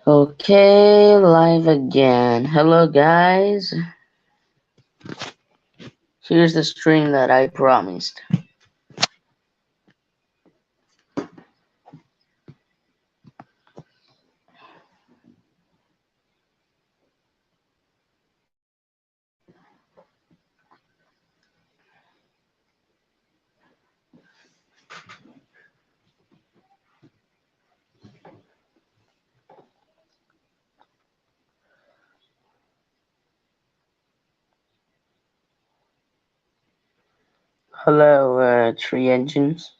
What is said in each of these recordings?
Okay, live again. Hello, guys. Here's the stream that I promised. Hello, Tree Engines.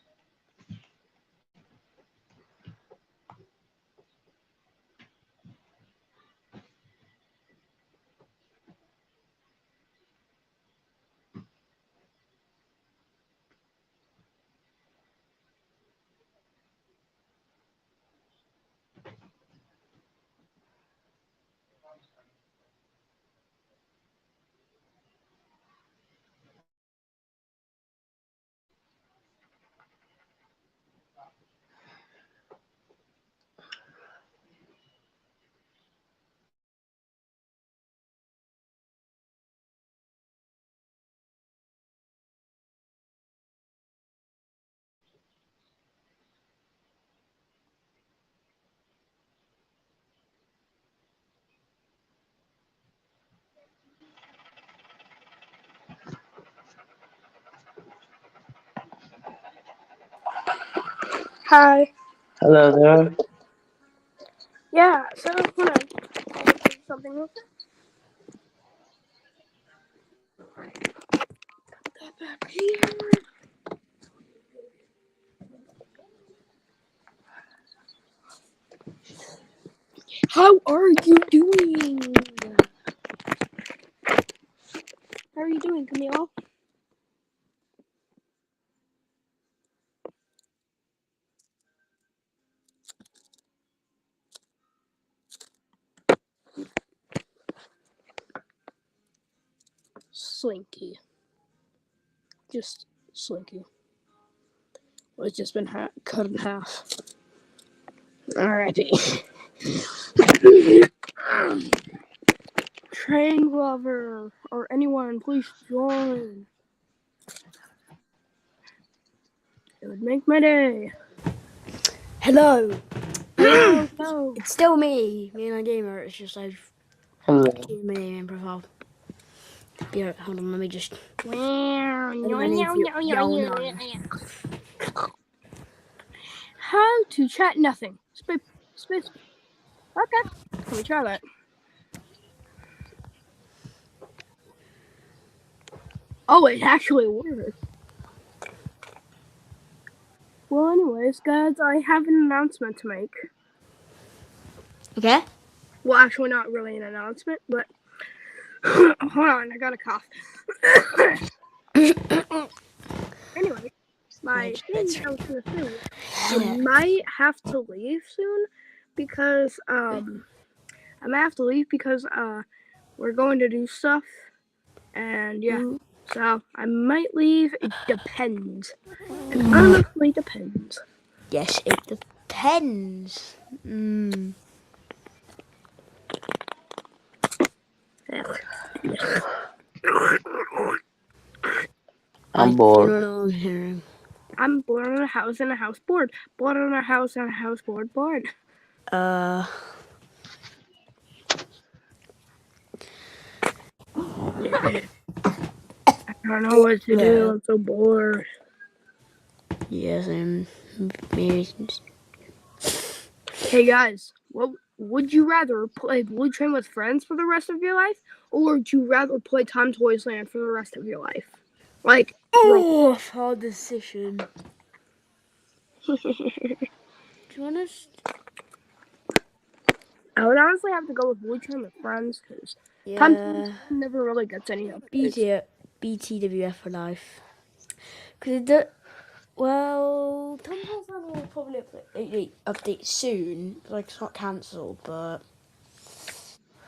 Hi. Hello there. Yeah, so hold on. I have to do something real quick. Put that back here. How are you doing? How are you doing, Camille? Slinky. Just Slinky. Well, it's just been cut in half. Alrighty. Train lover or anyone, please join. It would make my day. Hello. Hello. It's still me, and gamer. It's just I've Hello. changed my name and profile. Yeah, hold on, let me just. How to chat nothing. Space. Okay. Let me try that. Oh, it actually worked. Well, anyways, guys, I have an announcement to make. Okay. Well, actually, not really an announcement, but hold on, I got a cough. Anyway, my thing I was gonna say was I might have to leave soon because we're going to do stuff, and yeah, so I might leave. It depends. It honestly depends. Yes, it depends. I'm bored. don't know what I'm hearing. I'm born in a house and a house board. Born in a house and a house board. I don't know what to do. I'm so bored. Yes, I'm. Maybe. Hey guys, what would you rather play Blue Train with friends for the rest of your life, or would you rather play Tom Toys Land for the rest of your life? Like, Oh, hard decision. To be honest, I would honestly have to go with Blue Train with friends because Tom Toys never really gets any updates. BTWF for life. Because well, Tom Holland will probably update soon. Like, it's not cancelled, but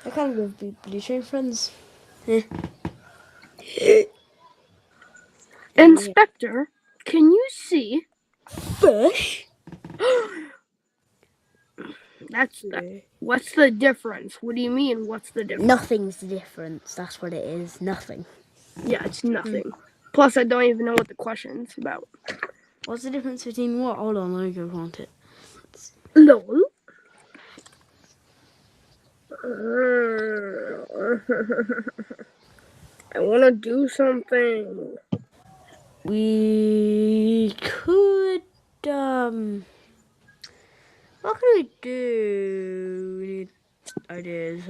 I kind of go with Blue Train Friends. Inspector, can you see? Fish? That's what's the difference? What do you mean? What's the difference? Nothing's the difference. That's what it is. Nothing. Yeah, it's nothing. Plus, I don't even know what the question's about. What's the difference between what? Hold on, let me go find it. LOL. I want to do something. We could, what can we do? We need ideas.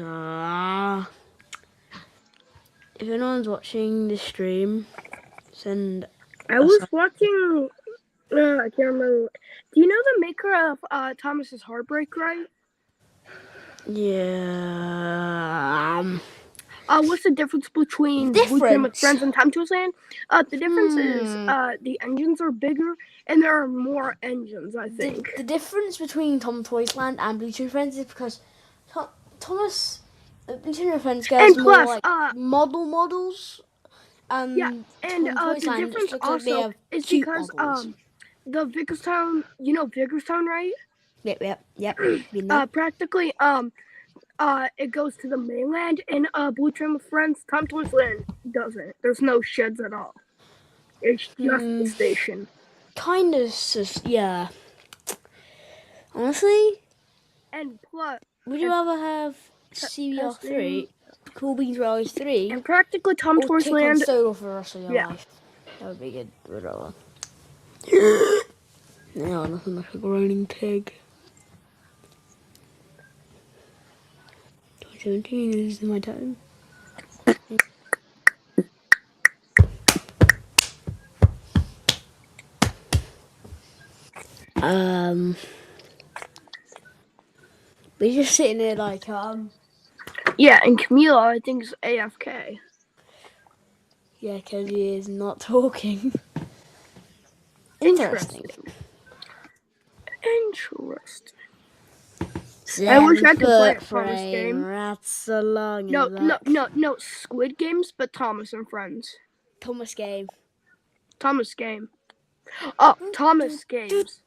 If anyone's watching the stream, send. I was watching. I can't remember. Do you know the maker of Thomas's Heartbreak, right? Yeah. What's the difference between Blue Team with Friends and Time to Land? The difference is the engines are bigger and there are more engines, I think. The difference between Tom Toys Land and Blue Team Friends is because Thomas Blue Team Friends gets and more plus, like models. Yeah, and the difference also is because the Vickerstown, you know Vickerstown, right? Yep. Practically, it goes to the mainland, and Blue Trim with Friends, Tom Toys Land doesn't. There's no sheds at all. It's just the station. Kind of, yeah. Honestly, and plus, would you rather have CBR3, Cool Beans Rallies 3, and practically Tom Toys Land solo for the rest of your life? That would be good. Would rather. No, nothing like a groaning pig. 2017 is my time. We're just sitting there like Yeah, and Camila I think is AFK. Yeah, because he is not talking. Interesting. I wish I could play a Thomas game. That's so long. No, Squid Games, but Thomas and Friends. Thomas game. Oh, Thomas Games.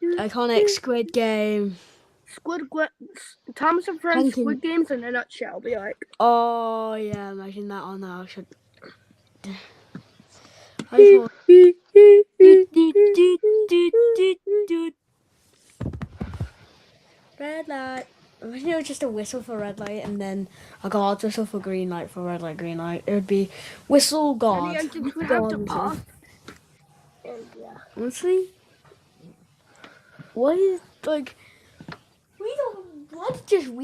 Iconic Squid Game. Thomas and Friends Squid Games in a nutshell. Be like. Oh yeah, imagine that on there. Red light. Imagine it was just a whistle for red light and then a guard's whistle for green light for red light, green light. It would be whistle guard. And the engines would have to puff. And yeah. Honestly, why is like we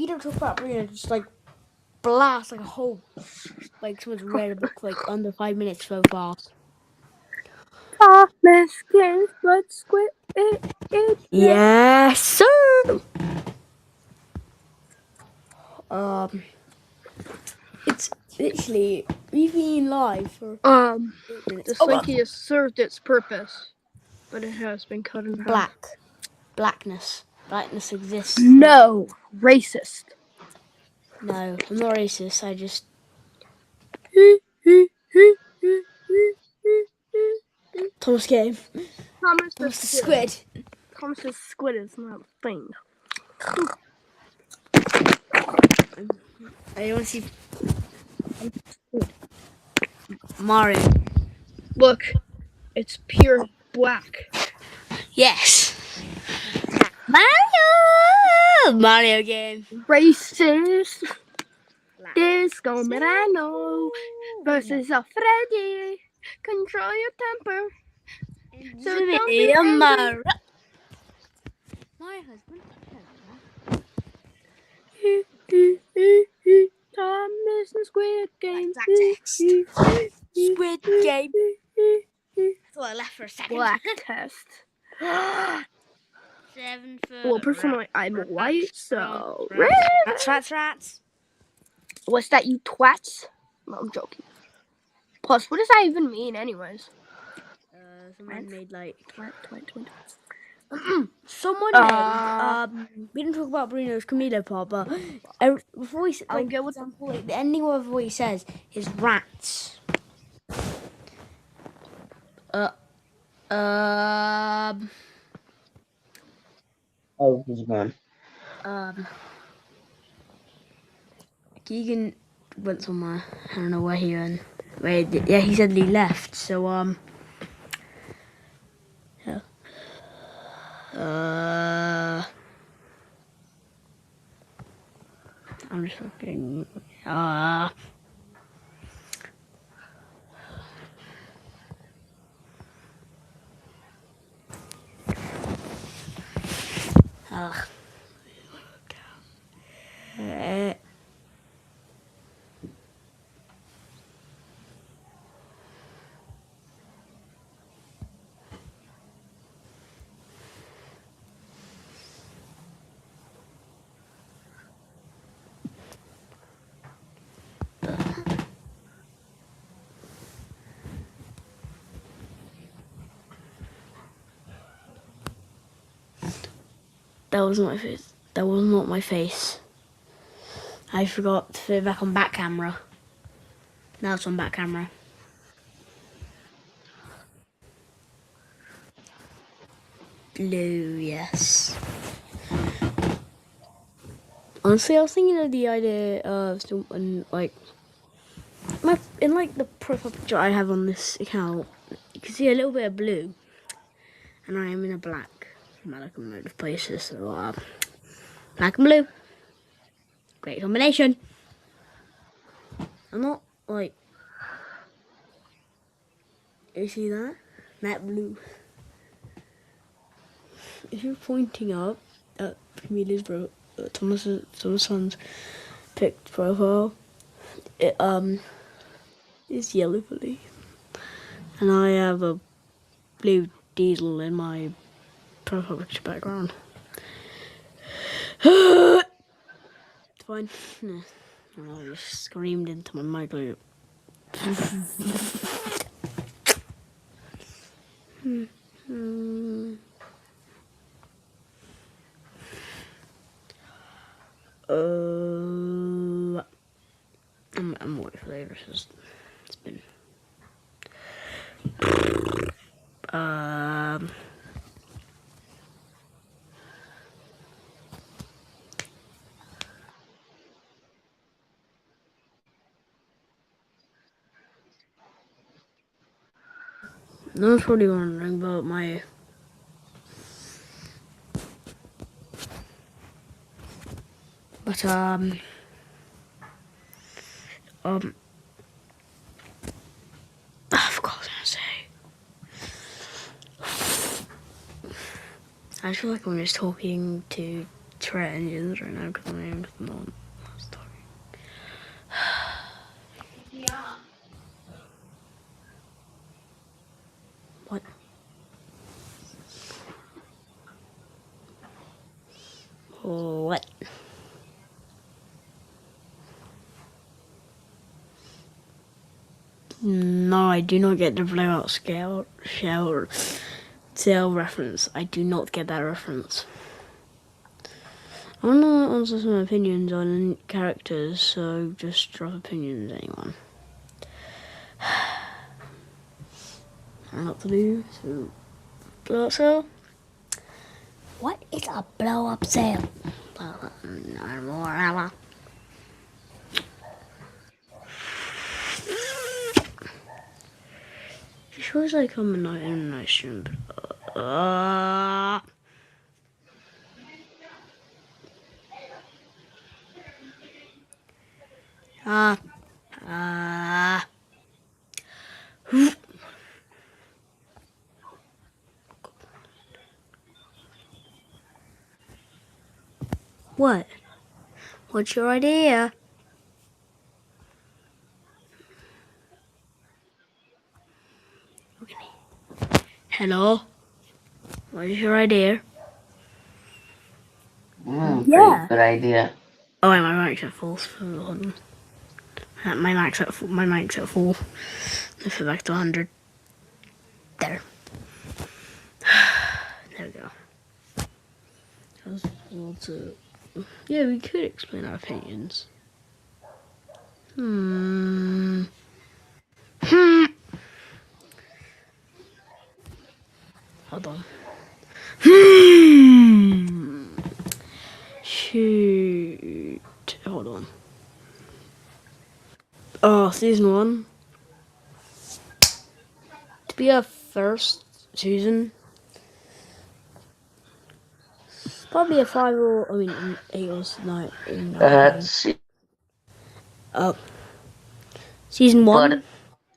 don't talk about Bruno just like blast like a whole like someone's read a book like under 5 minutes so far. Thomas Games, but Squid Yes, sir. It's literally we've been live for the Slinky has served its purpose, but it has been cut in half. Blackness exists. No, racist. No, I'm not racist. I just. Thomas game. Thomas the squid. Thomas the squid is not a thing. I want to see Mario. Look, it's pure black. Yes. Mario game. Racist. Disco Mirano versus a Freddy. Control your temper. So don't be angry. My husband. Thomas and Squid Game. Squid Game. So I left for a second. Black test. 7 foot. Well, personally, I'm white, so red. Rats. What's that, you twats? No, I'm joking. Plus, what does that even mean, anyways? Someone made like twat. Someone made. We didn't talk about Bruno's Camilo part, but before he like, get what the ending of what he says is rats. Oh, he's gone. Keegan went somewhere. I don't know where he went. Yeah, he said he left. So yeah. I'm just looking. That was not my face. That was not my face. I forgot to put it back on back camera. Now it's on back camera. Blue, yes. Honestly, I was thinking of the idea of someone like in the profile picture I have on this account. You can see a little bit of blue, and I am in a black. I'm at like a load of places, so black and blue, great combination. I'm not like, you see that? Matte blue. If you're pointing up at Camille's Thomas's son's picked profile, it is yellow fully, and I have a blue diesel in my profile picture background. It's fine. I just screamed into my mic. I'm waiting for the It's been no one's probably wondering about my I forgot what I was gonna say. I feel like I'm just talking to Trent Engines right now because I'm not talking. What? What? No, I do not get the blowout sale reference. I do not get that reference. I want to answer some opinions on characters, so just drop opinions, anyone. I don't know what to do, so blow up sale? What is a blow up sale? No more ever. It feels like I'm in a nice stream. What? What's your idea? Hello? What is your idea? Yeah. Good idea. Oh, wait, my mic's at full. Hold on. My mic's at full. Let's go back to 100. There. There we go. Yeah, we could explain our opinions. Hold on. shoot. Hold on. Oh, season 1. To be our first season, probably a 5 or, I mean, an 8 or 9. See, Season 1? but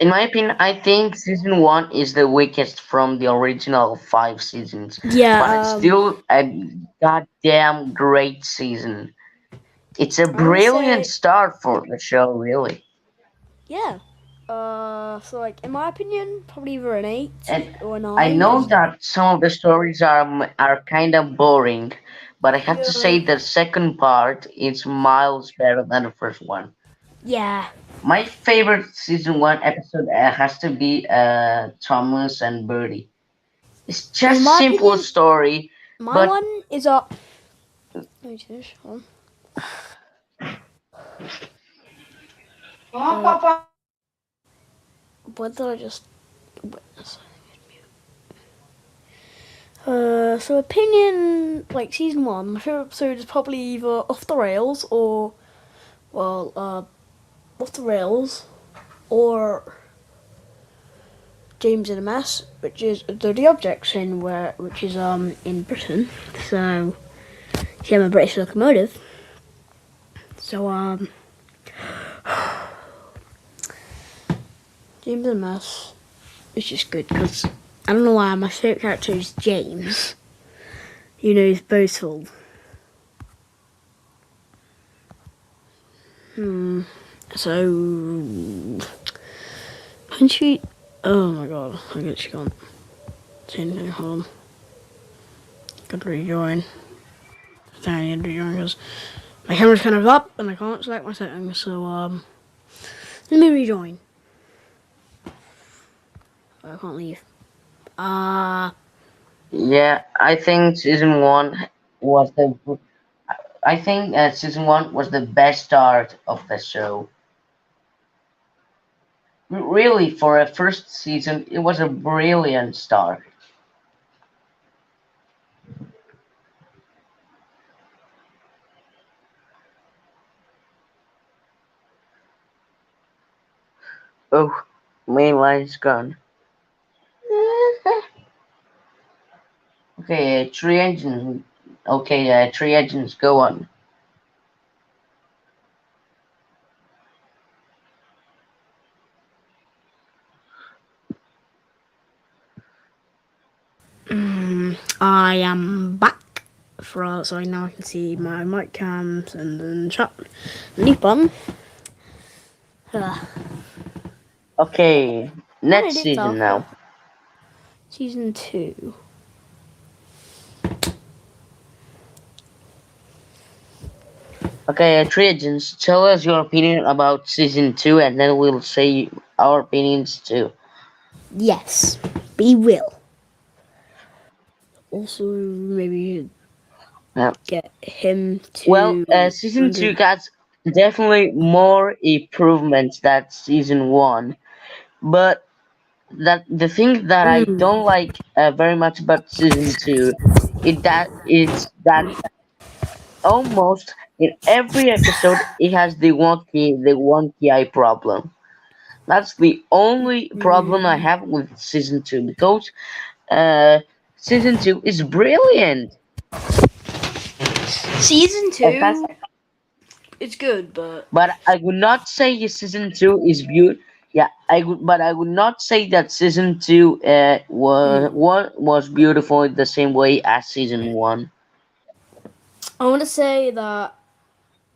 in my opinion, I think season 1 is the weakest from the original 5 seasons. Yeah, But it's still a goddamn great season. It's a I would brilliant say, start for the show, really. yeah. So like, in my opinion, probably either an 8 And or a I 9. know 'Cause that some of the stories are kind of boring, but I have to yeah. say the second part is miles better than the first one. Yeah. My favorite season 1 episode has to be Thomas and Birdie. It's In just my simple opinion, story, my but one is a. Let me finish. Hold on. What did I just witness? So opinion, like season 1, my favorite episode is probably either Off the Rails or, well, Off the Rails or James in a Mess, which is a Dirty Objects in which is in Britain. So, see, I'm a British locomotive. So James in a Mess is just good because I don't know why my favorite character is James. You know, he's boastful. So, can she? Oh my god, I guess she can't say anything. Hold on. Gotta rejoin. I need to rejoin because my camera's kind of up and I can't select my settings. So, let me rejoin. I can't leave. yeah, I think season 1 was the I think season 1 was the best start of the show. Really, for a first season, it was a brilliant start. Oh, main line is gone. Okay, three engines. Okay, three engines. Go on. I am back. So now I can see my mic cams and then shut. New button. Okay, What next did it season after? now. Season 2. Okay, three agents. Tell us your opinion about season 2, and then we'll say our opinions too. Yes, we will. Also, maybe Yeah. get him Well, to season 2 got definitely more improvements than season 1, but that the thing that I don't like very much about season 2 it's that almost in every episode it has the one key eye problem. That's the only problem I have with season 2 because uh, season 2 is brilliant. Season It has, 2, it's good, but but I would not say season 2 is beautiful. Yeah, I would not say that season 2 was beautiful in the same way as season 1. I want to say that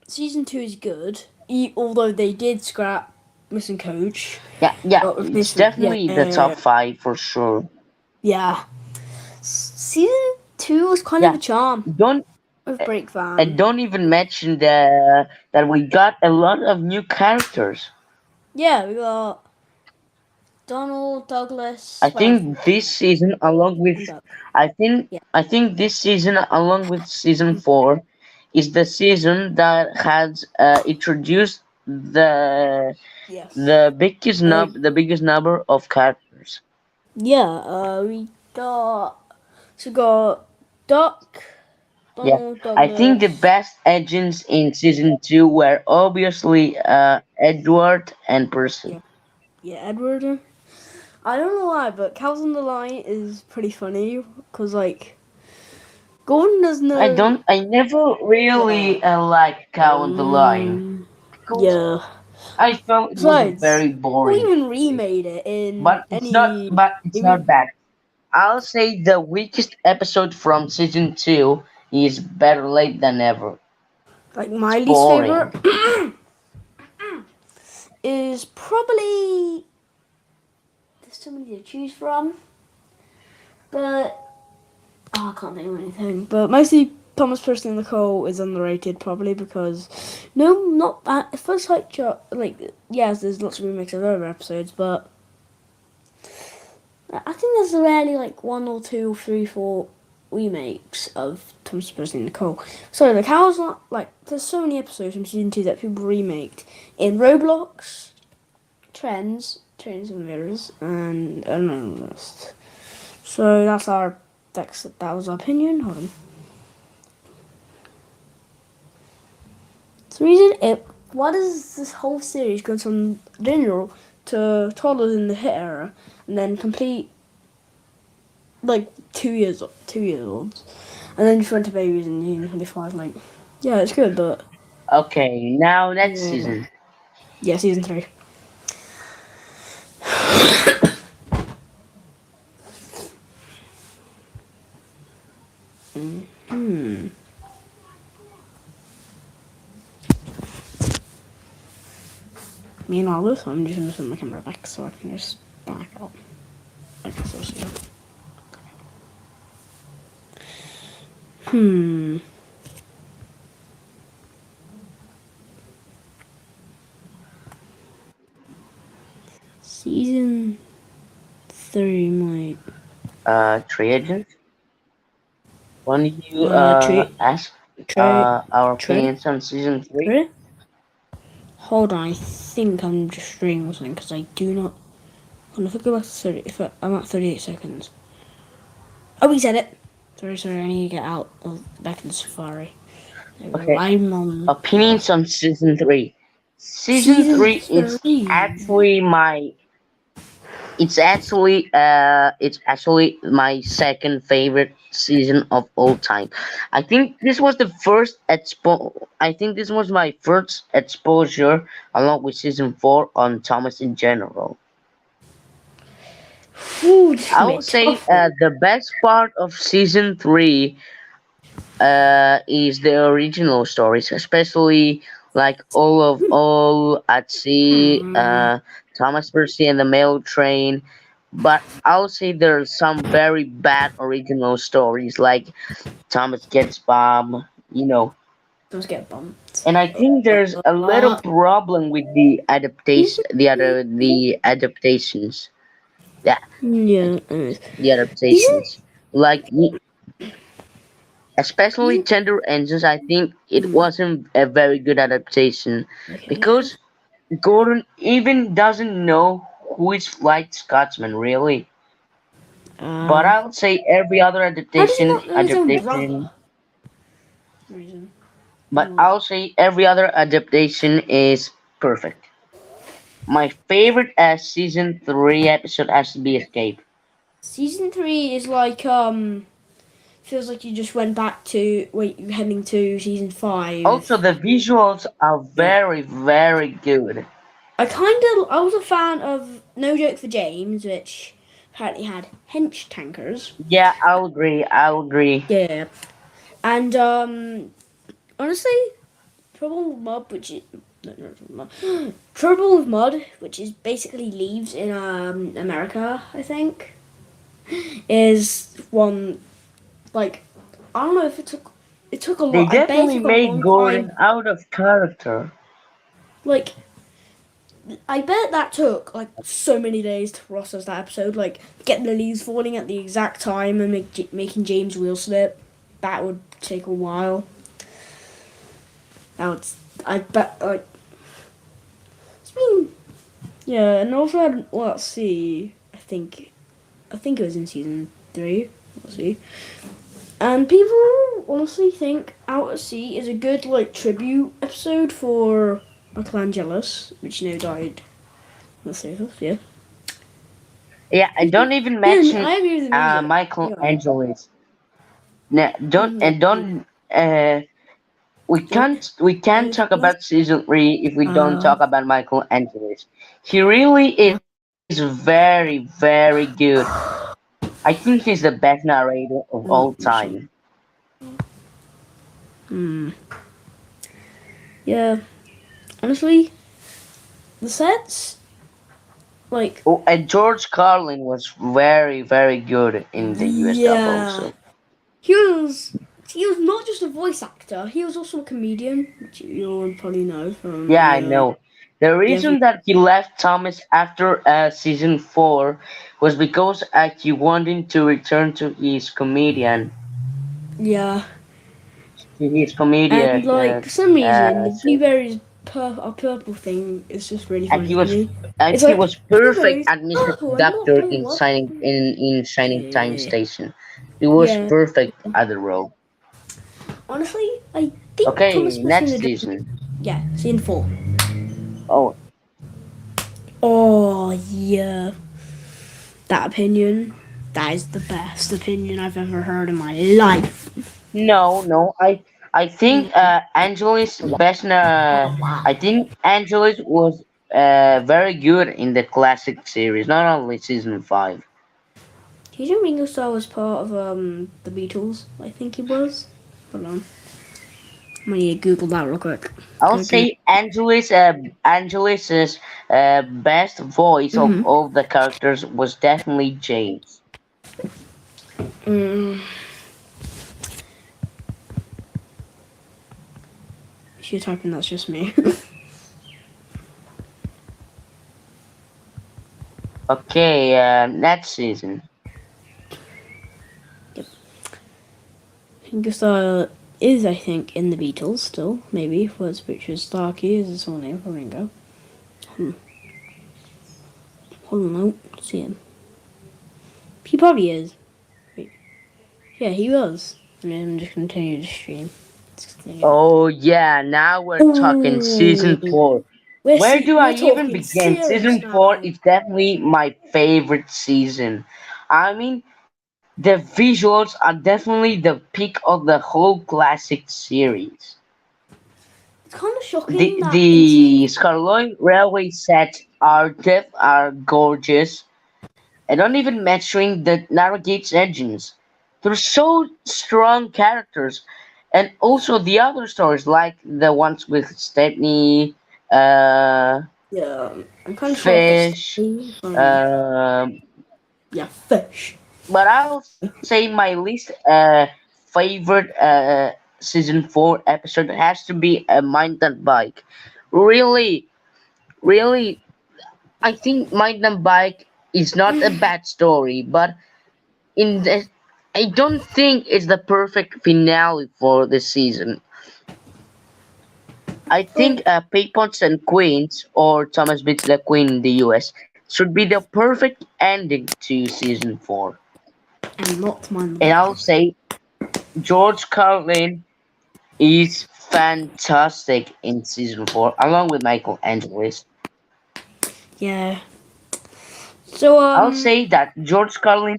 season 2 is good, although they did scrap Missing Coach. Yeah, yeah, But it's replace with, definitely the top 5 for sure. yeah. Season 2 was kind of Yeah, a charm don't with Break and Van. don't even mention that we got a lot of new characters. Yeah, we got Donald, I Douglas, well, think this season, along with and Doug. Yeah. I think this season, along with season 4, is the season that has introduced Yes. the biggest number of characters. Yeah, we got Duck, Yeah, Donald I think the Douglas. best agents in season 2 were obviously Edward and Percy. Yeah, yeah, Edward. I don't know why, but Cows on the Line is pretty funny because like Gordon does know. I never Yeah. really liked Cow on the Line because Yeah. I felt it was a Besides, very who boring even series. remade it in any? But it's Even not bad. I'll say the weakest episode from season 2 is Better Late Than Never. like It's my least favorite boring. is probably there's so many to choose from, but I can't think of anything. But mostly Thomas Person Nicole is underrated, probably because no, not bad. It feels like yes, there's lots of remakes of other episodes, but I think there's rarely like one or two, three, four remakes of Thomas Person Nicole. So like how's not like there's so many episodes from season 2 that people remaked in Roblox, Trains and Mirrors, and another list. So that was our opinion. Hold on. The reason why does this whole series go from general to toddlers in the hit era and then complete like 2 years olds, and then just went to babies in 25. Like, yeah, it's good, but Okay, now next yeah, season. yeah, season 3. Hmm. Meanwhile, this I'm just gonna put my camera back so I can just back up. Like so. Hmm. Season 3 might. Three agents. When you Trey, ask Trey, our Trey, opinions on season 3? Trey. Hold on, I think I'm just streaming something because I do not. Hold on, if I go back to 30, I'm at 38 seconds. Oh, we said it. Sorry, I need to get out of back in Safari. There we go. Okay, I'm on opinions on season 3. Season season 3 is 3. actually my it's actually my second favorite season of all time. I think this was my first exposure along with season 4 on Thomas in general. Ooh, this is I gonna be a would say tough one. the best part of season 3 is the original stories, especially like all at sea, Hmm. Thomas Percy and the Mail Train. But I'll say there's some very bad original stories, like Thomas Gets Bob, you know. Let's get bumped. And I think there's a little Uh, problem with the season adaptation, the adaptations, yeah, yeah. Anyways, the season adaptations. Like especially season. Tender Engines, I think it Hmm. wasn't a very good adaptation Okay. because Gordon even doesn't know who is Flight Scotsman really. But Uh, I would say every other how does he not know his own brother? adaptation, Reason. but I'll say every other adaptation is perfect. My favorite season 3 episode has to be Escape. Season 3 is like feels like you just went back to wait you're heading to season Also, 5. the visuals are Yeah. very, very good. I was a fan of No Joke for James, which apparently had hench tankers. Yeah, I'll agree. I'll agree. Yeah. And honestly, Trouble with Mud, which is no, no, Trouble with Mud. Trouble with Mud, which is basically leaves in America, I think, is one like I don't know if it took a They lot. I bet it definitely took a made long Gordon time. out of character. Like I bet that took like so many days to process that episode. Like getting the leaves falling at the exact time and making James wheel slip. That would take a while. That would I bet like it's been yeah, and also let's see. I think it was in season 3. Let's see. And people honestly think Out at Sea is a good like tribute episode for Michelangelos, which died. Let's say this, yeah. Yeah, and don't even Yeah, mention I agree with the music. Michael Yeah. Angelis. No, don't and don't. We can't talk about season 3 if we don't Uh, talk about Michael Angelis. He really is very, very good. I think he's the best narrator of all time. hmm. Yeah. Honestly, the sets, like, Oh, and George Carlin was very, very good in the US dub yeah, also. he was. He was not just a voice actor; he was also a comedian, which you'll probably know from Yeah, I know. The the reason that he left Thomas after season 4 was because he wanted to return yeah, to his and comedian, like for some reason, the so, blueberries purple thing is just really and funny to me. It's he like was perfect blueberries as Mr. purple and not Conductor blue. in What? Shining Time Yeah, Station. He was yeah. perfect at the role. Honestly, I think Thomas Okay, must have next done. season. Yeah, scene 4. Oh, Oh yeah, that opinion. That is the best opinion I've ever heard in my life. no. I think Angelis best. Oh wow. I think Angelis was very good in the classic series, not only season 5. Did you Ringo Starr was part of the Beatles? I think he was. Hold on. I'm gonna Google that real quick. I'll Okay. say Angelis's best voice of Mm-hmm. all the characters was definitely James. Mm, if you're typing, that's just me. Okay, next season. Ringo Starr is, I think, in the Beatles still. Maybe was which was Starkey is his full name for Ringo. Hold on, I don't see him. He probably is. Wait. Yeah, he was. And then I'm just continue to stream. Let's continue. Oh yeah, now we're talking season Ooh. 4. Where do I We're even talking begin? serious Season 4 now. is definitely my favorite season. I mean, the visuals are definitely the peak of the whole classic series. It's kind of The shocking that in the season. Skarloy Railway sets are gorgeous, and not even mentioning the Narrogate's engines. They're so strong characters, and also the other stories like the ones with Stepney, uh, Yeah, I'm kind of shocked at Fish, Steve. um, Yeah, fish. but I'll say my least favorite season 4 episode has to be a Mind That Bike. Really, really, I think Mind That Bike is not a bad story, but in the I don't think it's the perfect finale for the season. I think Like, Paypots and Queens, or Thomas Beats the Queen in the US, should be the perfect ending to season 4. and not mind the And back. I'll say George Carlin is fantastic in season 4, along with Michael Angelis. Yeah. So I'll say that George Carlin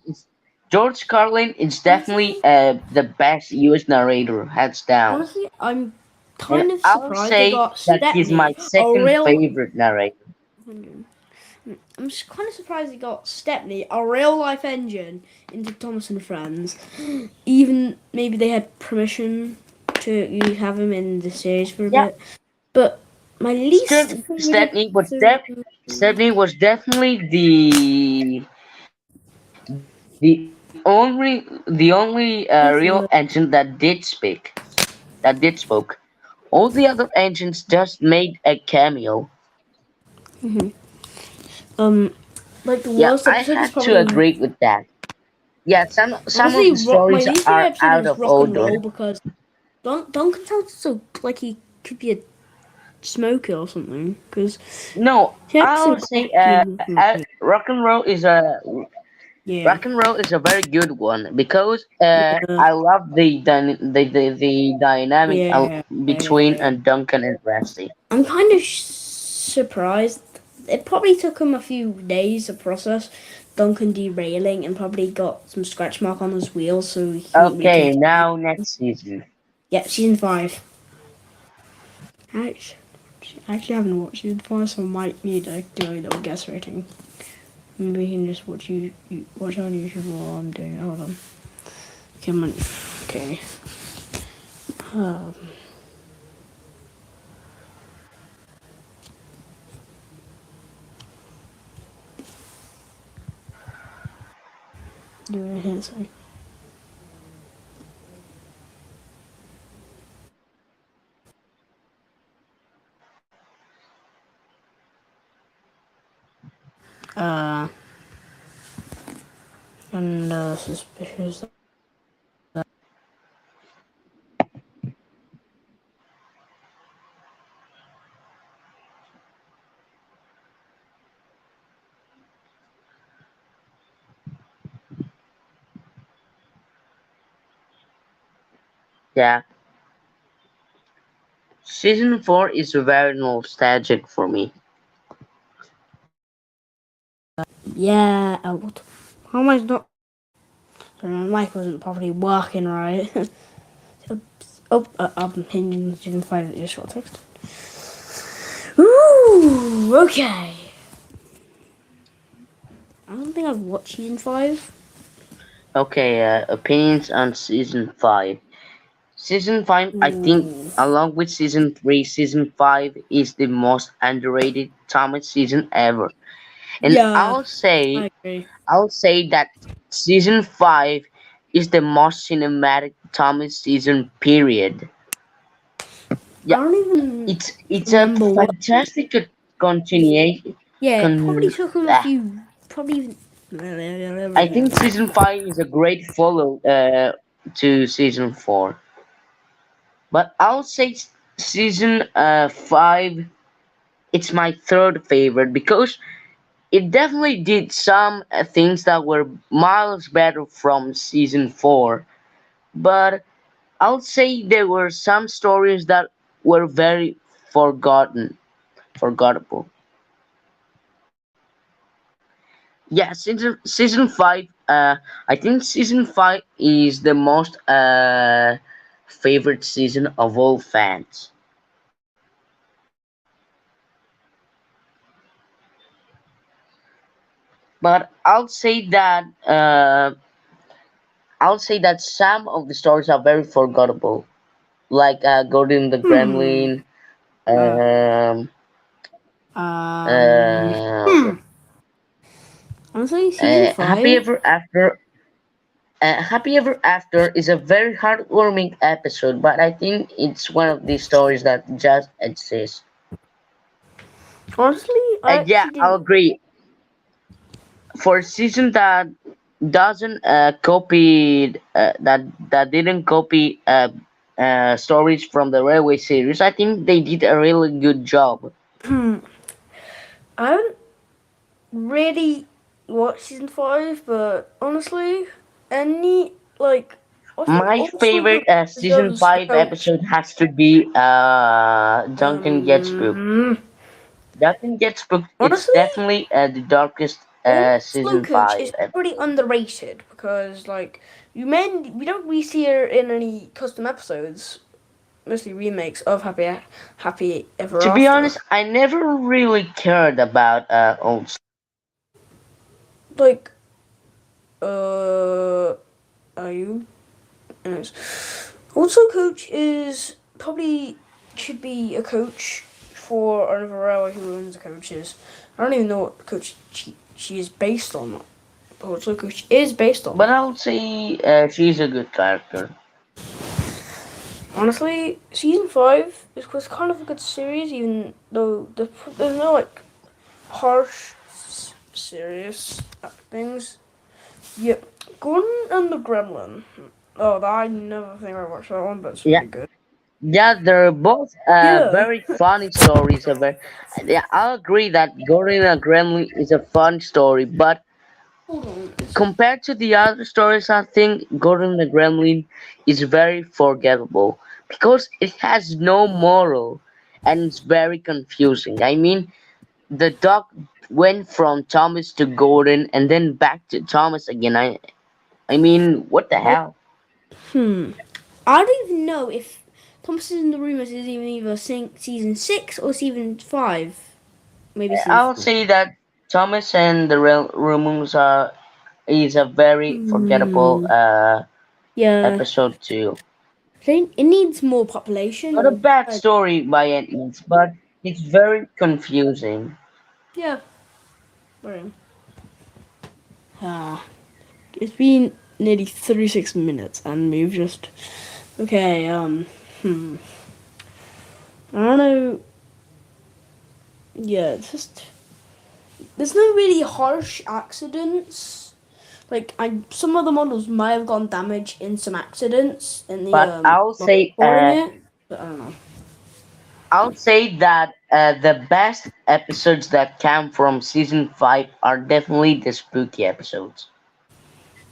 is honestly, definitely the best US narrator, hands down. honestly, I'm And kind of I'll surprised they say got that he's Stepney, my a second real. favorite narrator. I'm just kind of surprised they got Stepney, a real life engine, into Thomas and Friends. Even maybe they had permission to have him in the series for a Yeah, bit. But my least favorite. Stepney was Stepney was definitely the only real engine that did spoke. All the other engines just made a cameo. Um, like the Yeah, worst I episode is had to probably agree with that. Yeah, some of honestly the my stories least favorite are episode out is of Rock and order. Roll because Duncan sounds so like he could be a smoker or something because No, he acts so I'll say cocky. rock and roll is a Yeah. Rock and Roll is a very good one because Yeah. I love the dynamic Yeah. between Yeah. Duncan and Rusty. I'm kind of surprised. It probably took him a few days to process Duncan derailing and probably got some scratch mark on his wheel, so he couldn't really Okay, continue. now next season. Yeah, season 5. Actually, actually, I haven't watched season 5, so I might need to do a little guess rating. Maybe we can just watch on YouTube while I'm doing it. Hold on. Come on. Okay. Um, do it here, sorry. Uh, and suspicious. Yeah, season 4 is very nostalgic for me. Yeah. What? How am I not? Sorry, my mic wasn't properly working right. Oops. Oh, I'm hinging season 5 at your short text. Ooh, okay. I don't think I've watched season 5. Okay, opinions on season 5. Season 5, I think, Ooh. along with season 3, season 5 is the most underrated Thomas season ever. And Yeah, I agree. I'll say that season 5 is the most cinematic Thomas season period. I Yeah, don't even it's a remember what. fantastic continuation. Yeah, it probably Con- took him a ah, few. Probably. I think season 5 is a great follow to season 4. But I'll say season 5, it's my third favorite because it definitely did some things that were miles better from season 4. But I'll say there were some stories that were very forgettable. Yeah, season 5. I think season 5 is the most favorite season of all fans. But I'll say that some of the stories are very forgettable, like Gordon the Hmm. Gremlin. Uh. Um, Um. Hmm. okay. Honestly, season Happy 5. Ever After. Happy Ever After is a very heartwarming episode, but I think it's one of these stories that just exists. Honestly, I Yeah, actually I'll didn't. agree. For a season that doesn't copy that didn't copy stories from the Railway series, I think they did a really good job. Hmm. I haven't really watched season 5, but honestly, any like I think My also who favorite season deserves a 5 coach. episode has to be Duncan Gets Booked. Um. Duncan Gets Booked. It's Honestly, definitely the darkest Oslo season coach 5. is pretty underrated because like we don't really see her in any custom episodes, mostly remakes of Happy Ever To be After. honest, I never really cared about old. Like uh are you? Anyways. Also coach is probably should be a coach for another railway who owns the coaches. I don't even know what coach she is based on. Also coach is based on. But I'll say she's a good character. Honestly, season 5 was kind of a good series, even though there's no like harsh, serious things. Yep, Gordon and the Gremlin. Oh, I never think I watched that one, but it's Yeah, pretty good. yeah, they're both Yeah, very funny stories. Yeah, I'll agree that Gordon and Gremlin is a fun story, but Hold on. Compared to the other stories, I think Gordon the Gremlin is very forgettable because it has no moral and it's very confusing. I mean, the dog went from Thomas to Gordon and then back to Thomas again. I mean, what the Like, hell? I don't even know if Thomas is in the Rumors is even either season 6 or season 5. Maybe season I'll 4. say that Thomas and the Rumors are is a very forgettable Hmm. Yeah. episode too. It needs more population. Not a bad story by any means, but it's very confusing. Yeah. Right. Ah. It's been nearly 36 minutes and we've just. Okay, I don't know. Yeah, it's just. There's no really harsh accidents. Like, some of the models might have gotten damaged in some accidents in the, But I'll say recording it, but I don't know. that the best episodes that come from season 5 are definitely the spooky episodes.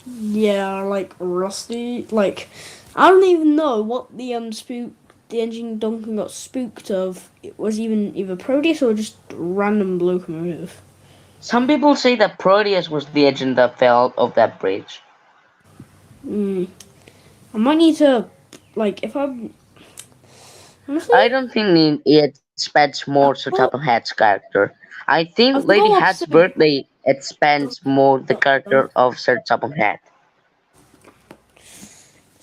Yeah, like Rusty. Like, I don't even know what the engine Duncan got spooked of. It was even either Proteus or just random locomotive. Some people say that Proteus was the agent that fell off that bridge. Mm. I might need to, like, if I'm honestly, I don't think it spends more I've to Top got, of Hat's character. I I think Lady forgot what Hat's episode. birthday it spends more the character of Sir Top of Hat.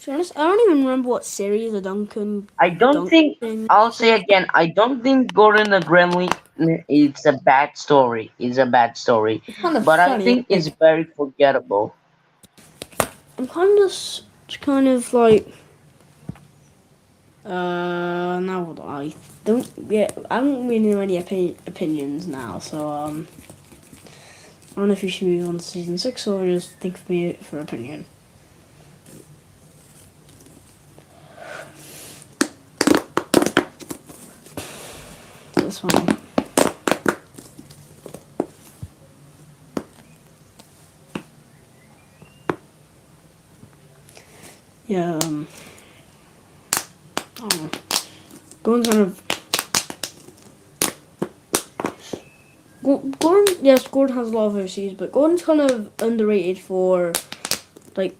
To be honest, I don't even remember what series the I don't think Duncan. I'll say again, I don't think Gordon the Gremlin is a bad story. Is a bad story. It's kind of But I funny. think it's very forgettable. I'm kind of like. Now what I don't. Yeah, I don't really know any opinions now. So I don't know if you should move on to season 6 or just think of me for opinion. That's fine. Yeah. I don't know. Gordon's kind of. Gordon, yes, Gordon has a lot of overseas, but Gordon's kind of underrated for, like,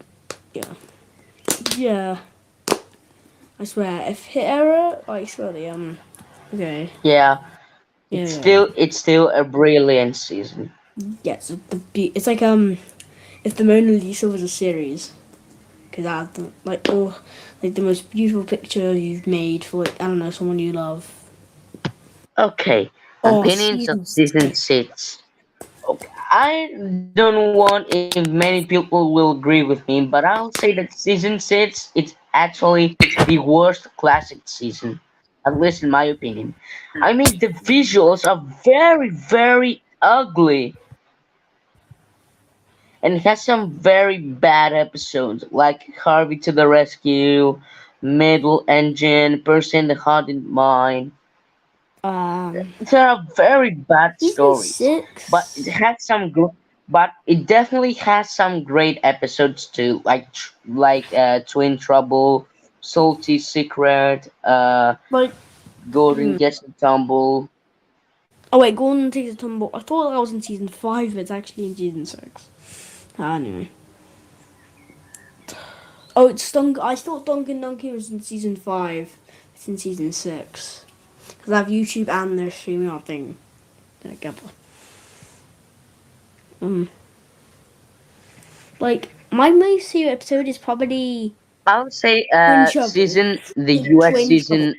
yeah, yeah. I swear, if hit error, like, sorry, okay, Yeah, yeah, it's still a brilliant season. yeah. It's like if the Mona Lisa was a series, because I have like all like the most beautiful picture you've made for like I don't know someone you love. Okay, Oh, opinions of season 6. Okay, I don't want if many people will agree with me, but I'll say that season 6 it's actually the worst classic season, at least in my opinion. I mean, the visuals are very, very ugly, and it has some very bad episodes, like Harvey to the Rescue, Middle Engine, Person the Haunted Mine. Um, There are very bad season stories, but it 6. has some but it definitely has some great episodes too, like Twin Trouble, Salty Secret, Like, Golden Gets the Tumble. oh wait, Gordon takes a tumble. I thought that was in season 5, but it's actually in season 6. Anyway. Oh, it's Dunk. I thought Duncan Donkey was in season 5. It's in season 6. Because I have YouTube and they're streaming our thing together. Um, like, my most favorite episode is probably I would say Twin Trouble. season the The US Twin Trouble. season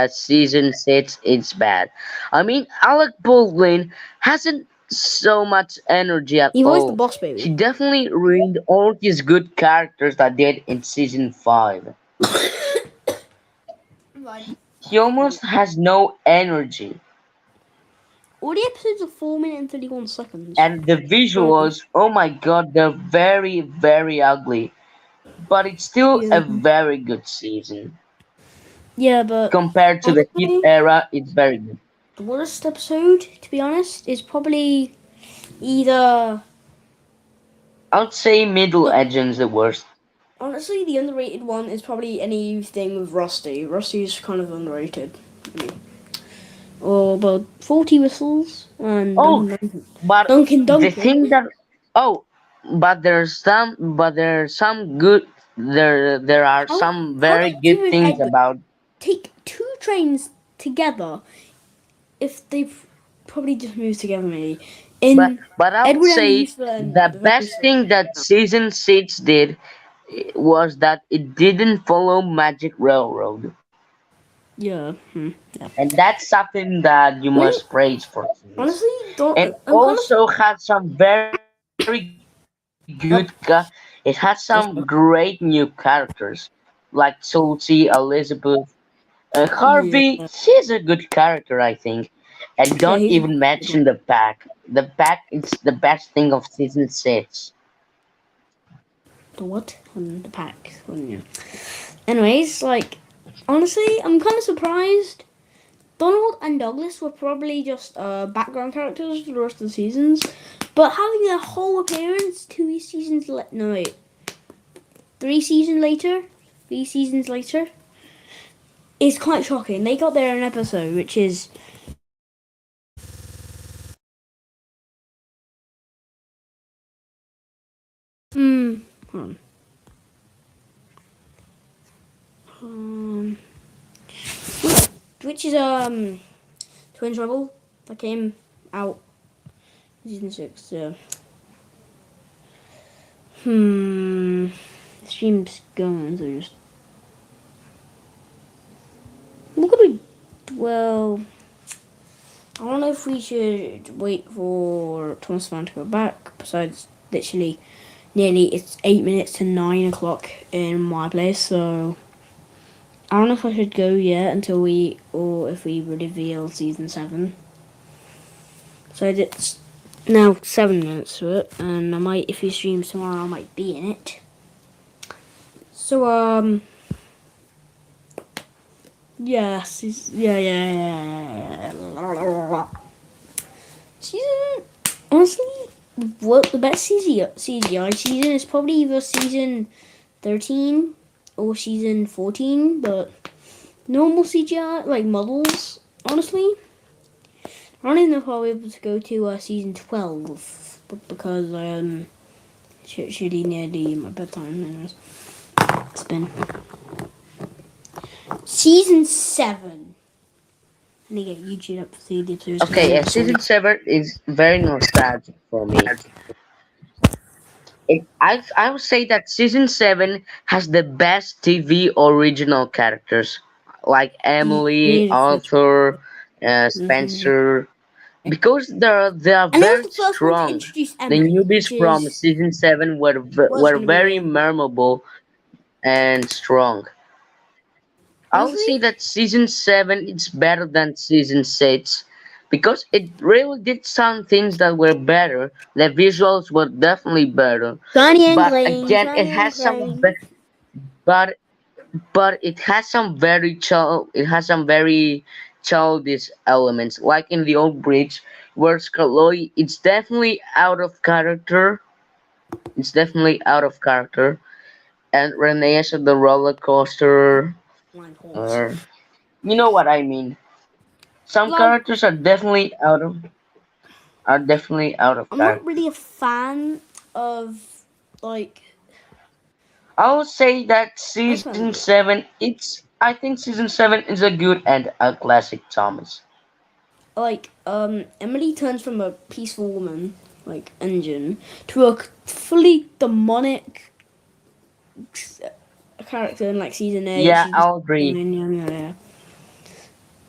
season 6 it's bad. I mean, Alec Baldwin hasn't so much energy at He voiced the all. boss He baby. definitely ruined all his good characters that did in season 5. Right. He almost has no energy. All the episodes are 4 minutes and 31 seconds. And the visuals, oh my god, they're very, very ugly. But it's still a Yeah. very good season. Yeah, but Compared to the Hit honestly, era, it's very good. the worst episode, to be honest, is probably either I'd say Middle Look, Agent's the worst. honestly, the underrated one is probably anything with Rusty. Rusty's kind of underrated. Or about 40 whistles and Oh, but Duncan the Duncan. thing that oh, but there's some good there are How some how very did good Jim and things Edward about. take two trains together if they've probably just moved together maybe? But In I would Edward and say East and the the very best same. thing that season 6 did was that it didn't follow Magic Railroad, Yeah. Yeah. and that's something that you When must praise for series. honestly, don't It I'm kind also had some very good it has of some great new characters like Tulsi, Elizabeth, Harvey. yeah. He's a good character, I think. And don't Yeah, even he's mention the pack. The pack is the best thing of season 6. the what? The pack. Yeah. Anyways, like honestly, I'm kind of surprised. Donald and Douglas were probably just background characters for the rest of the seasons, but having a whole appearance 2 seasons no wait 3 seasons later, 3 seasons later is quite shocking. They got their own episode, which is hold on. Um, which is Twin Trouble that came out season 6. The stream's going, so just what could we? Well, I don't know if we should wait for Thomas Fan to go back. Besides, literally, nearly it's 8 minutes to 9 o'clock in my place, so I don't know if I should go yet until we or if we reveal season 7. So it's now 7 minutes to it, and I might, if he streams tomorrow, I might be in it. So yes, yeah. Season, honestly, what the best CGI season is probably either season 13 or season 14, but normal CGI, like models, honestly, I don't even know if I'll be able to go to season 12, because it's really nearly my bedtime, anyways. It's been season 7. I need to get YouTube up to see the episodes. Okay, season 7 is very nostalgic for me. I would say that season 7 has the best TV original characters like Emily, Arthur, Spencer, because they are And it was very the first one to strong. introduce The Emily, newbies which from is season 7 was were going to be very really good. memorable and strong. I would Honestly, say that season 7 is better than season 6 because it really did some things that were better. The visuals were definitely better, but again, it Shiny and has some Crane. but it has some very childish elements, like in the old bridge where Skaloi, it's definitely out of character, and Renee's at the roller coaster, Blind horse. or you know what I mean. Some Like, characters are definitely out of I'm not character. really a fan of like I would say that season Iceland. 7 I think season 7 is a good and a classic Thomas. Like, Emily turns from a peaceful woman, like engine, to a fully demonic character in like season 8. Yeah, She's just I'll agree. yeah.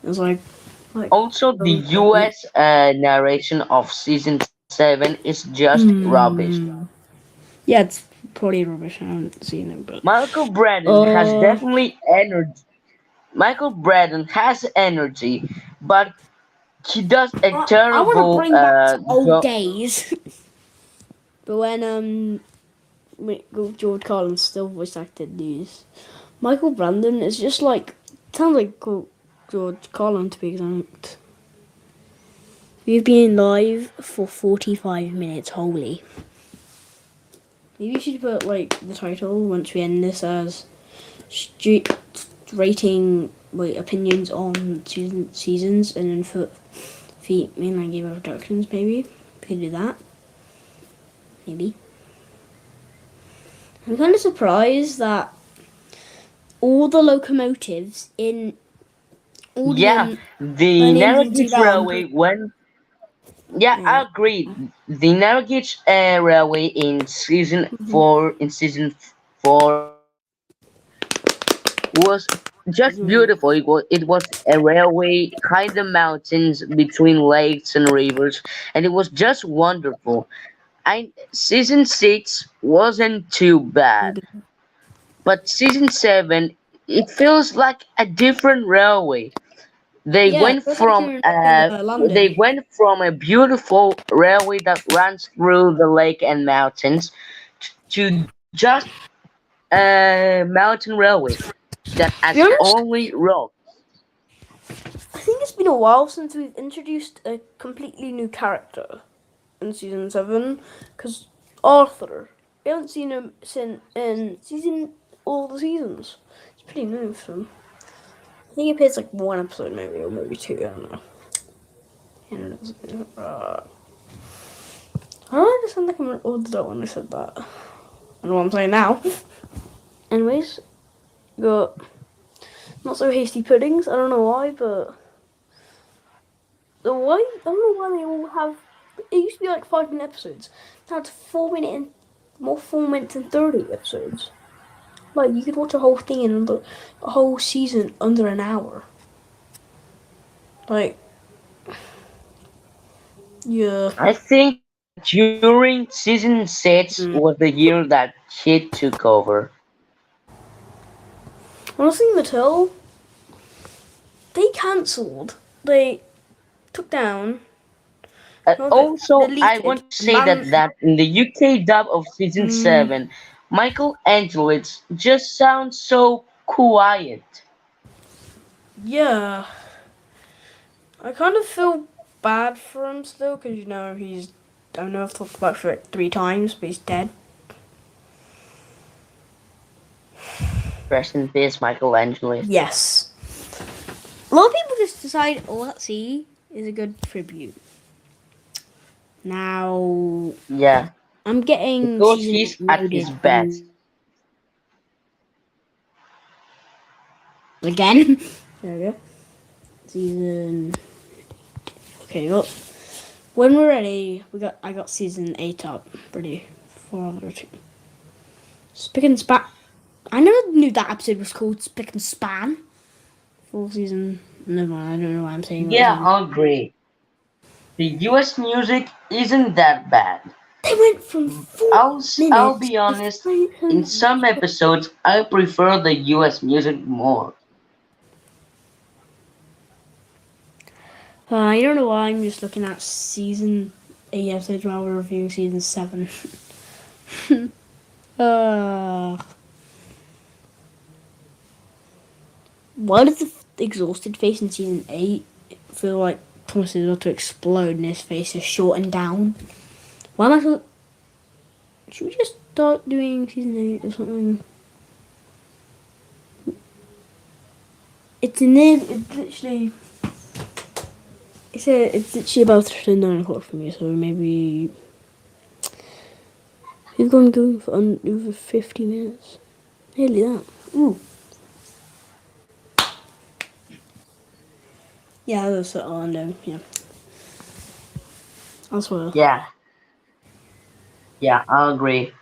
It was like Also, the so US narration of season 7 is just rubbish. yeah, it's probably rubbish. I haven't seen it, but Michael Braden has uh, definitely energy. Michael Braden has energy, but he does a I want to terrible bring back to old job. days. But when George Carlin still voice acted these, Michael Brandon is just like sounds like George Carlin to be exact. We've been live for 45 minutes. Holy. Maybe you should put like the title once we end this as street rating opinions on seasons and then for mainline game of productions. Maybe we could do that. Maybe. I'm kind of surprised that all the locomotives in all Yeah, the the names in Narragansett 2000. Railway went. Yeah, I Yeah. agree. The Narragansett Railway in Mhm. season 4 was just Mhm. beautiful. It was a railway high the mountains between lakes and rivers, and it was just wonderful. I season 6 wasn't too bad, but season 7 it feels like a different railway. They Yeah, it went feels like from you're in they London. went from a beautiful railway that runs through the lake and mountains to just a mountain railway that To has be honest, only rock. I think it's been a while since we've introduced a completely new character in season 7. Because Arthur, we haven't seen him since in all the seasons. It's pretty new for him. I think he appears like one episode maybe, or maybe two. I don't know. I don't understand like I'm an old adult when I said that. I know what I'm saying now. Anyways, got not so hasty puddings. I don't know why, but I don't know why they all have. It used to be like 5 minute episodes. Now it's 4 minute and more 4 minutes and 30 episodes. Like you could watch a whole thing in a whole season under an hour. Like yeah. I think during season 6 Mm. was the year that Kid took over. Honestly, Mattel, they cancelled. They took down. No, they Also, I deleted. want to say that in the UK dub of season Mm, 7, Michael Angelitz just sounds so quiet. yeah. I kind of feel bad for him still because he's. I know I've talked about it for like 3 times, but he's dead. Rest in peace, Michael Angelitz. Yes. A lot of people just decide, oh, let's see, is a good tribute. Now, Yeah, I'm getting because season he's 8 at his loaded best. again. There we go. Season. Okay, well, when we're ready, I got season 8 up. Ready for other two. Spick and Span. I never knew that episode was called Spick and Span. Full season. Never mind, I don't know why I'm saying that Yeah, again. I agree. The US music isn't that bad. They went from four I'll minutes be to honest, in 300. some episodes I prefer the US music more. I don't know why I'm just looking at season 8 episodes while we're reviewing season 7. uh, why does the exhausted face in season 8 feel like Thomas is about to explode and his face is shortened down? Why am I so... Should we just start doing season 8 or something? It's literally... It's literally about 9 o'clock for me, so maybe... We've gone going for over 50 minutes. Nearly that. Ooh. Yeah, that's Orlando, yeah. As well. Yeah, yeah, I agree.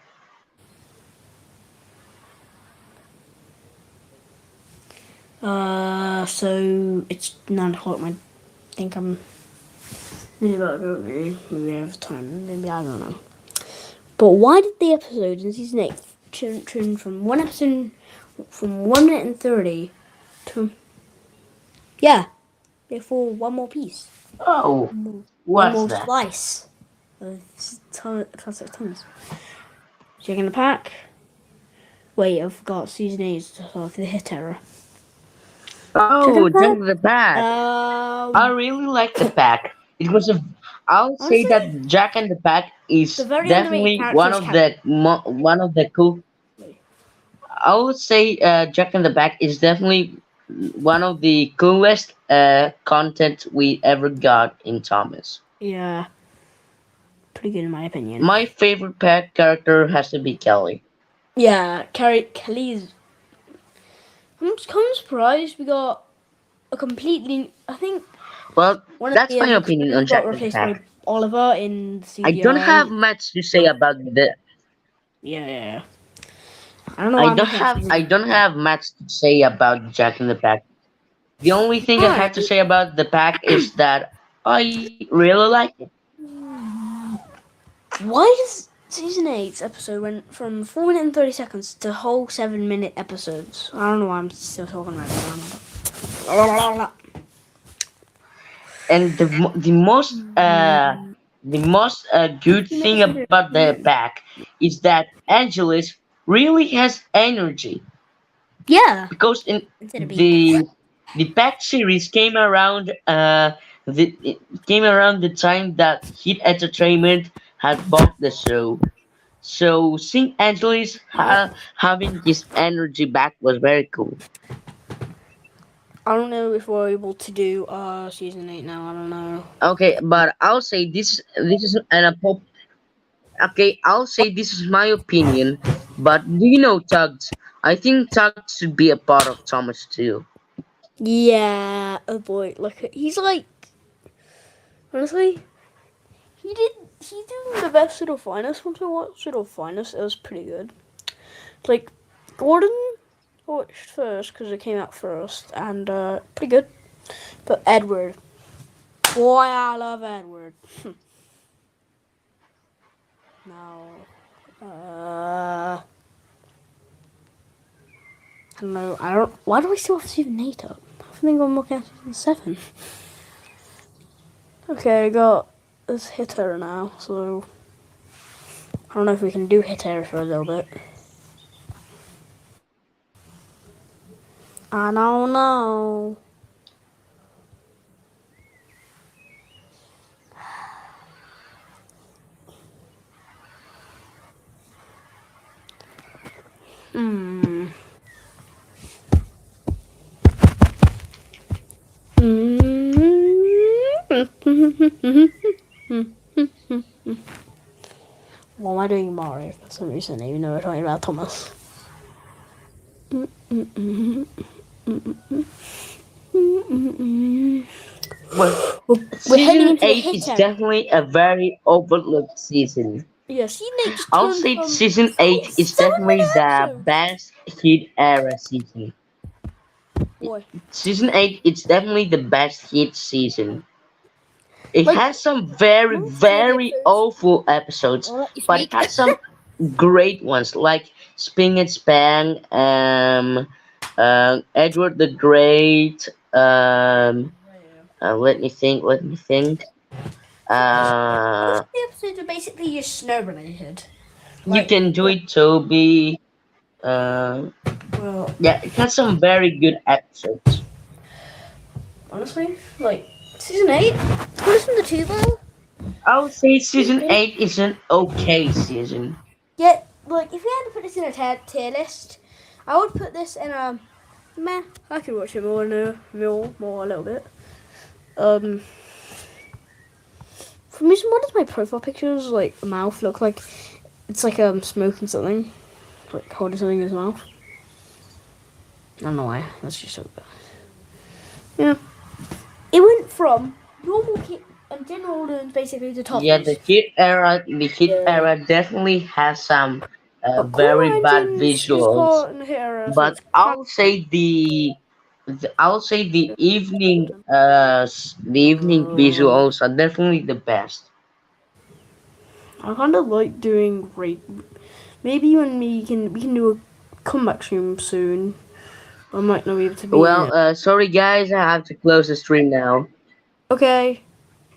So it's 9 o'clock. I think I'm maybe about to go. Maybe I have time. Maybe I don't know. But why did the episode in season 8 turn from one episode from 1 minute and 30 to therefore one more piece, Oh, one what's more that? slice of classic tons. Check in the pack. Wait, I forgot season 8 of the hit era. Oh, Check Jack in the Pack. the I pack. really like the pack. It was a. I'll say Honestly, that Jack and the Pack is The very underrated definitely character is one of the cool. I would say Jack in the Pack is definitely one of the coolest content we ever got in Thomas. Yeah, pretty good in my opinion. My favorite pet character has to be Kelly. Yeah, Kelly's. I'm surprised we got a completely. I think Well, one of that's the my opinion on got Jack in the replaced by Pack. Oliver in I don't have CDI. much to say about the. Yeah. I don't know why I'm looking at I something. don't have much to say about Jack in the Pack. The only thing I have Alright. to say about the pack is that I really like it. Why does season 8's episode went from 4 minutes and 30 seconds to whole 7 minute episodes? I don't know why I'm still talking about it. And the most good thing about the pack is that Angelus really has energy Yeah. because in Instead of being the pack series it came around the time that Hit Entertainment had bought the show. So seeing Angelus having his energy back was very cool. I don't know if we're able to do season 8 now. I don't know. Okay, but I'll say this is okay, I'll say this is my opinion, but do you know Tugs? I think Tugs should be a part of Thomas too. Yeah. Oh boy, look, he's like honestly, he's doing the best Pseudo Finest. Once I watched Pseudo Finest, it was pretty good. Like Gordon, I watched first because it came out first, and pretty good. But Edward, boy, I love Edward. Now, I don't know. I don't. Why do I still have season 8 up? I think I'm looking at season 7. Okay, I got this hitter now, so I don't know if we can do hitter for a little bit. I don't know. Hmm. Why am I doing Mario for some reason, even though we're talking about Thomas? Well, We're heading season into the 8 is hitter. definitely a very overlooked season. Yeah, season 8 just I'll turned say from season 8 is 7 minute definitely the episodes. best Hit era season. Boy. Season 8 is definitely the best Hit season. It Like, has some very, most of the very episodes. awful episodes, Oh, it's but it me. has some great ones like Sping and Span, Edward the Great. Let me think. Let me think. Most Uh, of the episodes are basically just snow related. you Like, can do it, Toby. Uh, well, yeah, it has some very good episodes. honestly, like, season 8? Listen to 2 though? I would say season Really? 8 is an okay season. Yeah, like, if we had to put this in a tier list, I would put this in a meh. I could watch it more, more a little bit. For me, what does my profile pictures like mouth look like? It's like smoking something, like holding something in his mouth. I don't know why. That's just so bad. Yeah, it went from normal kit and general audience basically to Yeah, toddlers. the Hit Yeah, era definitely has some but very Core bad Engines is visuals. called in the hit era, so But it's kind I'll say the evening of. visuals are definitely the best. I kind of like doing great. Maybe when we can do a comeback stream soon. I might not be able to be in Well, it. sorry guys, I have to close the stream now. Okay.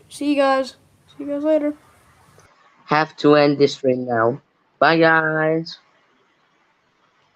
See you guys. See you guys later. Have to end this stream now. Bye guys.